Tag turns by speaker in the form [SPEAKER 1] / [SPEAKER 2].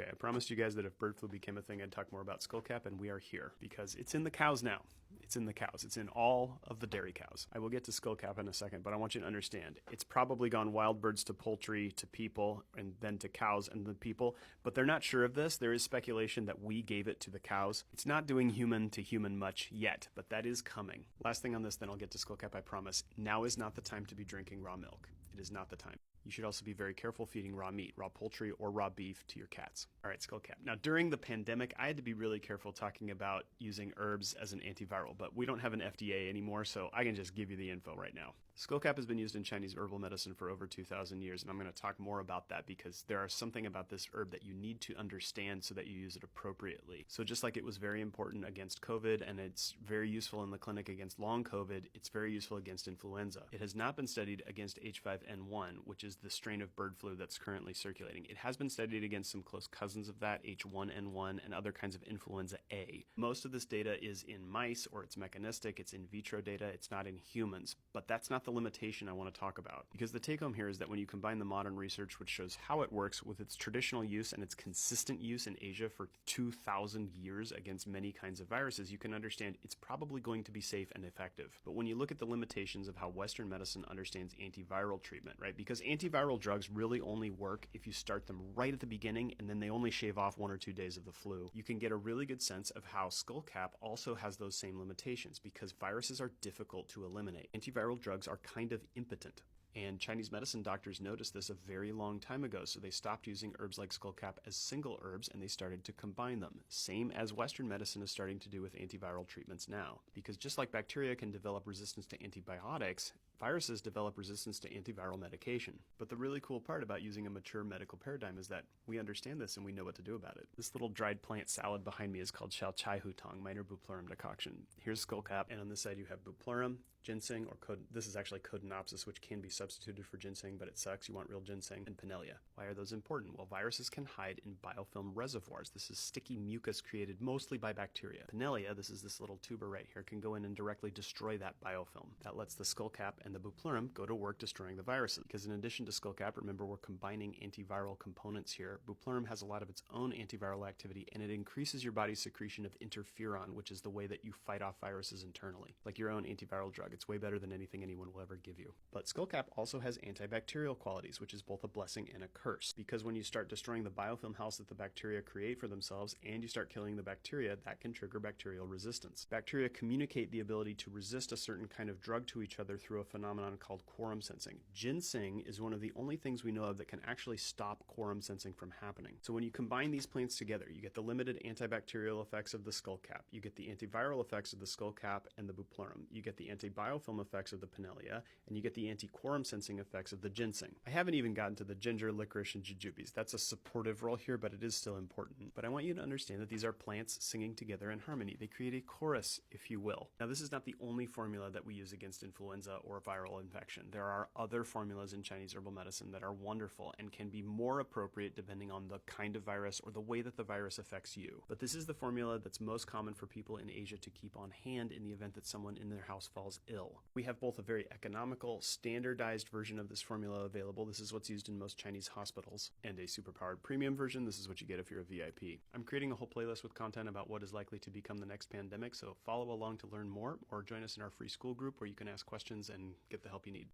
[SPEAKER 1] Okay, I promised you guys that if bird flu became a thing, I'd talk more about Skullcap, and we are here because it's in the cows now. It's in the cows. It's in all of the dairy cows. I will get to Skullcap in a second, but I want you to understand it's probably gone wild birds to poultry to people and then to cows and the people, but they're not sure of this. There is speculation that we gave it to the cows. It's not doing human to human much yet, but that is coming. Last thing on this, then I'll get to Skullcap, I promise. Now is not the time to be drinking raw milk. It is not the time. You should also be very careful feeding raw meat, raw poultry, or raw beef to your cats. All right, Skullcap. Now, during the pandemic, I had to be really careful talking about using herbs as an antiviral, but we don't have an FDA anymore, so I can just give you the info right now. Skullcap has been used in Chinese herbal medicine for over 2,000 years, and I'm going to talk more about that because there are something about this herb that you need to understand so that you use it appropriately. So just like it was very important against COVID, and it's very useful in the clinic against long COVID, it's very useful against influenza. It has not been studied against H5N1, which is the strain of bird flu that's currently circulating. It has been studied against some close cousins of that, H1N1, and other kinds of influenza A. Most of this data is in mice, or it's mechanistic, it's in vitro data, it's not in humans, but that's not the limitation I want to talk about. Because the take home here is that when you combine the modern research which shows how it works with its traditional use and its consistent use in Asia for 2,000 years against many kinds of viruses, you can understand it's probably going to be safe and effective. But when you look at the limitations of how Western medicine understands antiviral treatment, right? Because antiviral drugs really only work if you start them right at the beginning and then they only shave off 1 or 2 days of the flu. You can get a really good sense of how Skullcap also has those same limitations because viruses are difficult to eliminate. Antiviral drugs are kind of impotent. And Chinese medicine doctors noticed this a very long time ago, so they stopped using herbs like Skullcap as single herbs and they started to combine them. Same as Western medicine is starting to do with antiviral treatments now. Because just like bacteria can develop resistance to antibiotics, viruses develop resistance to antiviral medication. But the really cool part about using a mature medical paradigm is that we understand this and we know what to do about it. This little dried plant salad behind me is called Xiao Chai Hutong, Minor Bupleurum decoction. Here's Skullcap, and on this side you have Bupleurum, ginseng, or this is actually Codonopsis, which can be substituted for ginseng, but it sucks. You want real ginseng, and Pinellia. Why are those important? Well, viruses can hide in biofilm reservoirs. This is sticky mucus created mostly by bacteria. Pinellia, this is this little tuber right here, can go in and directly destroy that biofilm. That lets the Skullcap and the Bupleurum go to work destroying the viruses. Because in addition to Skullcap, remember we're combining antiviral components here. Bupleurum has a lot of its own antiviral activity, and it increases your body's secretion of interferon, which is the way that you fight off viruses internally. Like your own antiviral drug. It's way better than anything anyone will ever give you. But Skullcap also has antibacterial qualities, which is both a blessing and a curse. Because when you start destroying the biofilm house that the bacteria create for themselves and you start killing the bacteria, that can trigger bacterial resistance. Bacteria communicate the ability to resist a certain kind of drug to each other through a phenomenon called quorum sensing. Ginseng is one of the only things we know of that can actually stop quorum sensing from happening. So when you combine these plants together, you get the limited antibacterial effects of the Skullcap, you get the antiviral effects of the Skullcap and the Bupleurum, you get the antibiofilm effects of the Pinellia, and you get the anti-quorum sensing effects of the ginseng. I haven't even gotten to the ginger, licorice, and jujubes. That's a supportive role here, but it is still important. But I want you to understand that these are plants singing together in harmony. They create a chorus, if you will. Now, this is not the only formula that we use against influenza or viral infection. There are other formulas in Chinese herbal medicine that are wonderful and can be more appropriate depending on the kind of virus or the way that the virus affects you. But this is the formula that's most common for people in Asia to keep on hand in the event that someone in their house falls ill. We have both a very economical, standardized version of this formula available. This is what's used in most Chinese hospitals. And a superpowered premium version. This is what you get if you're a VIP. I'm creating a whole playlist with content about what is likely to become the next pandemic, so follow along to learn more or join us in our free school group where you can ask questions and get the help you need.